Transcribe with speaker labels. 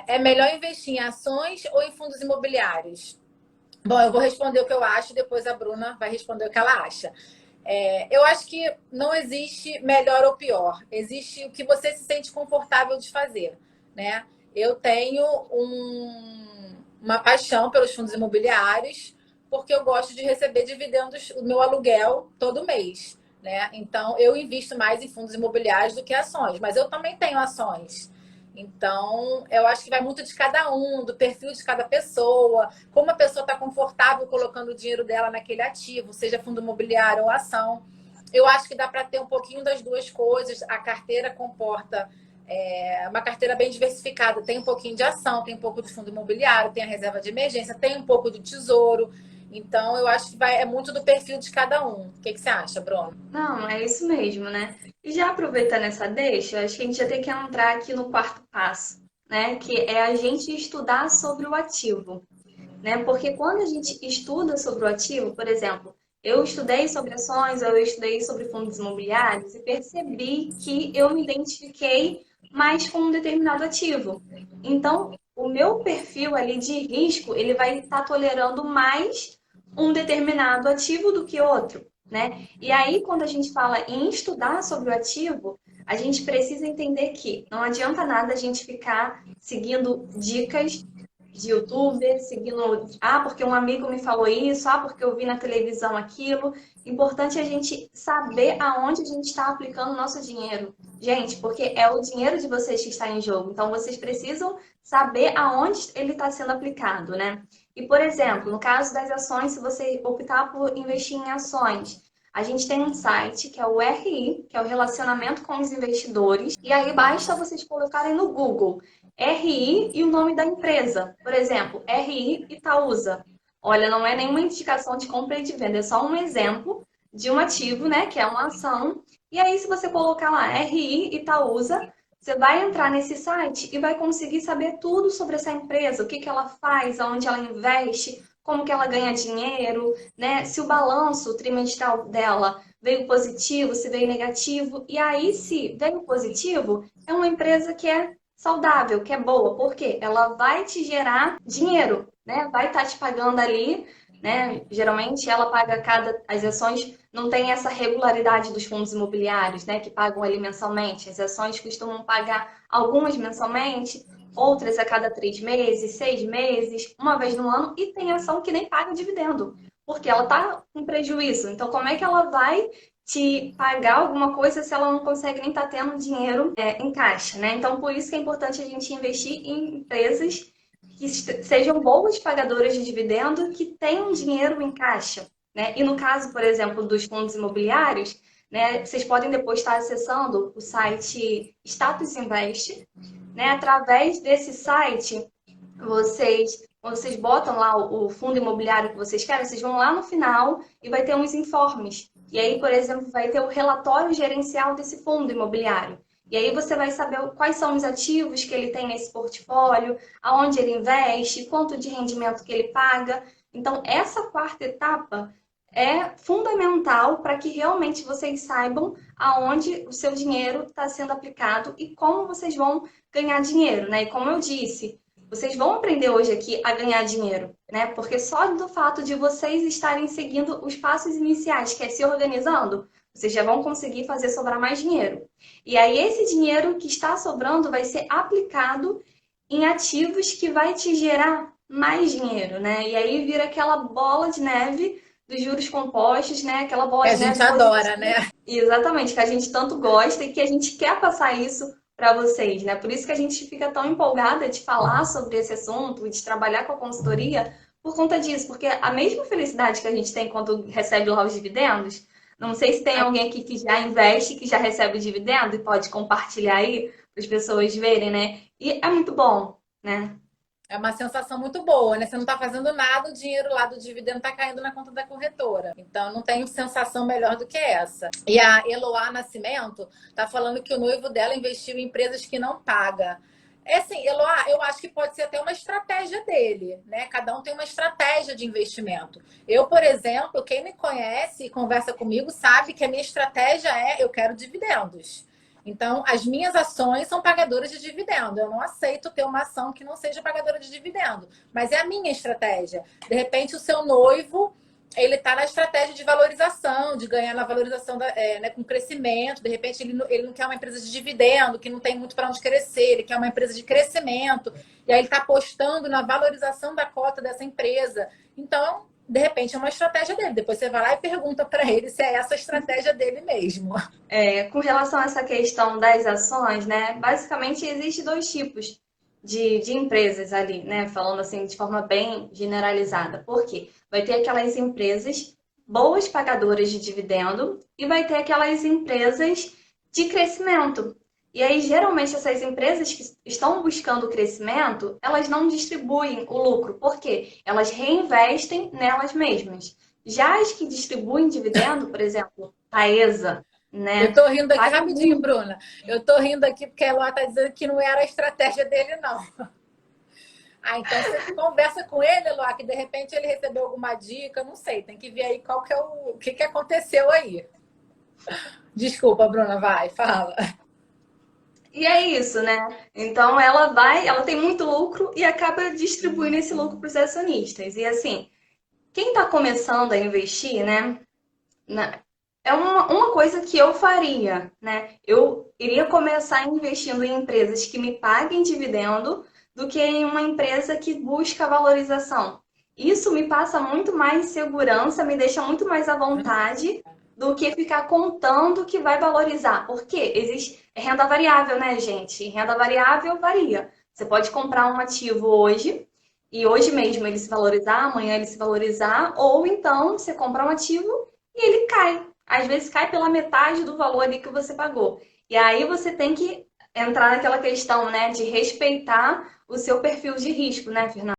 Speaker 1: É melhor investir em ações ou em fundos imobiliários? Bom, eu vou responder o que eu acho, depois a Bruna vai responder o que ela acha. Eu acho que não existe melhor ou pior. Existe o que você se sente confortável de fazer, né? Eu tenho uma paixão pelos fundos imobiliários porque eu gosto de receber dividendos, o meu aluguel todo mês, né? Então, eu invisto mais em fundos imobiliários do que ações, mas eu também tenho ações. Então, eu acho que vai muito de cada um, do perfil de cada pessoa, como a pessoa está confortável colocando o dinheiro dela naquele ativo, seja fundo imobiliário ou ação. Eu acho que dá para ter um pouquinho das duas coisas. A carteira comporta uma carteira bem diversificada. Tem um pouquinho de ação, tem um pouco de fundo imobiliário, tem a reserva de emergência, tem um pouco de tesouro. Então, eu acho que é muito do perfil de cada um. O que você acha, Bruno?
Speaker 2: Não, é isso mesmo, né? E já aproveitando essa deixa, acho que a gente já tem que entrar aqui no quarto passo, né? Que é a gente estudar sobre o ativo, né? Porque quando a gente estuda sobre o ativo, por exemplo, eu estudei sobre ações, eu estudei sobre fundos imobiliários e percebi que eu me identifiquei mais com um determinado ativo. Então, o meu perfil ali de risco, ele vai estar tolerando mais um determinado ativo do que outro, né? E aí, quando a gente fala em estudar sobre o ativo, a gente precisa entender que não adianta nada a gente ficar seguindo dicas de youtuber, seguindo, porque um amigo me falou isso, porque eu vi na televisão aquilo. Importante é a gente saber aonde a gente está aplicando o nosso dinheiro. Gente, porque é o dinheiro de vocês que está em jogo. Então, vocês precisam saber aonde ele está sendo aplicado, né? E, por exemplo, no caso das ações, se você optar por investir em ações, a gente tem um site que é o RI, que é o Relacionamento com os Investidores, e aí basta vocês colocarem no Google RI e o nome da empresa. Por exemplo, RI Itaúsa. Olha, não é nenhuma indicação de compra e de venda, é só um exemplo de um ativo, né, que é uma ação. E aí, se você colocar lá RI Itaúsa, você vai entrar nesse site e vai conseguir saber tudo sobre essa empresa, o que que ela faz, aonde ela investe, como que ela ganha dinheiro, né? Se o balanço trimestral dela veio positivo, se veio negativo. E aí, se veio positivo, é uma empresa que é saudável, que é boa, porque ela vai te gerar dinheiro, né? Vai estar te pagando ali, né? Geralmente ela paga as ações não tem essa regularidade dos fundos imobiliários, né? Que pagam ali mensalmente. As ações costumam pagar algumas mensalmente, outras a cada 3 meses, 6 meses, uma vez no ano, e tem ação que nem paga dividendo, porque ela está em prejuízo. Então, como é que ela vai te pagar alguma coisa se ela não consegue nem estar tendo dinheiro em caixa, né? Então, por isso que é importante a gente investir em empresas que sejam boas pagadoras de dividendo, que tenham dinheiro em caixa, né? E no caso, por exemplo, dos fundos imobiliários, né, vocês podem depois estar acessando o site Status Invest, né? Através desse site, quando vocês botam lá o fundo imobiliário que vocês querem, vocês vão lá no final e vai ter uns informes. E aí, por exemplo, vai ter o relatório gerencial desse fundo imobiliário. E aí você vai saber quais são os ativos que ele tem nesse portfólio, aonde ele investe, quanto de rendimento que ele paga. Então, essa quarta etapa é fundamental para que realmente vocês saibam aonde o seu dinheiro está sendo aplicado e como vocês vão ganhar dinheiro, né? E como eu disse, vocês vão aprender hoje aqui a ganhar dinheiro, né? Porque só do fato de vocês estarem seguindo os passos iniciais, que é se organizando, vocês já vão conseguir fazer sobrar mais dinheiro. E aí esse dinheiro que está sobrando vai ser aplicado em ativos que vai te gerar mais dinheiro, né? E aí vira aquela bola de neve dos juros compostos, né? Aquela
Speaker 1: Que
Speaker 2: bola
Speaker 1: a
Speaker 2: de
Speaker 1: gente
Speaker 2: neve
Speaker 1: adora, né?
Speaker 2: positiva. Exatamente, que a gente tanto gosta e que a gente quer passar isso para vocês, né? Por isso que a gente fica tão empolgada de falar sobre esse assunto e de trabalhar com a consultoria por conta disso, porque a mesma felicidade que a gente tem quando recebe lá os dividendos, não sei se tem alguém aqui que já investe, que já recebe o dividendo e pode compartilhar aí para as pessoas verem, né? E é muito bom, né?
Speaker 1: É uma sensação muito boa, né? Você não está fazendo nada, o dinheiro lá do dividendo está caindo na conta da corretora. Então, não tem sensação melhor do que essa. E a Eloá Nascimento está falando que o noivo dela investiu em empresas que não paga. É assim, Eloá, eu acho que pode ser até uma estratégia dele, né? Cada um tem uma estratégia de investimento. Eu, por exemplo, quem me conhece e conversa comigo sabe que a minha estratégia é eu quero dividendos. Então, as minhas ações são pagadoras de dividendo. Eu não aceito ter uma ação que não seja pagadora de dividendo. Mas é a minha estratégia. De repente, o seu noivo, ele está na estratégia de valorização, de ganhar na valorização né, com crescimento. De repente, ele não quer uma empresa de dividendo, que não tem muito para onde crescer. Ele quer uma empresa de crescimento. E aí ele está apostando na valorização da cota dessa empresa. Então, de repente, é uma estratégia dele. Depois você vai lá e pergunta para ele se é essa a estratégia dele mesmo.
Speaker 2: Com relação a essa questão das ações, né? Basicamente, existe dois tipos de empresas ali, né? Falando assim de forma bem generalizada. Por quê? Vai ter aquelas empresas boas pagadoras de dividendo e vai ter aquelas empresas de crescimento. E aí, geralmente, essas empresas que estão buscando crescimento, elas não distribuem o lucro. Por quê? Elas reinvestem nelas mesmas. Já as que distribuem dividendo, por exemplo, Taesa,
Speaker 1: Eu
Speaker 2: né?
Speaker 1: tô rindo aqui
Speaker 2: Paga
Speaker 1: rapidinho,
Speaker 2: muito.
Speaker 1: Bruna. Eu tô rindo aqui porque a Eloá tá dizendo que não era a estratégia dele, não. Ah, então você conversa com ele, Eloá, que de repente ele recebeu alguma dica, não sei. Tem que ver aí qual que é o que aconteceu aí. Desculpa, Bruna, vai, fala.
Speaker 2: E é isso, né? Então ela tem muito lucro e acaba distribuindo esse lucro para os acionistas. E assim, quem está começando a investir, né? É uma coisa que eu faria, né? Eu iria começar investindo em empresas que me paguem dividendo do que em uma empresa que busca valorização. Isso me passa muito mais segurança, me deixa muito mais à vontade do que ficar contando que vai valorizar. Porque existe renda variável, né, gente? Renda variável varia. Você pode comprar um ativo hoje e hoje mesmo ele se valorizar, amanhã ele se valorizar, ou então você compra um ativo e ele cai. Às vezes cai pela metade do valor ali que você pagou. E aí você tem que entrar naquela questão, né, de respeitar o seu perfil de risco, né, Fernanda?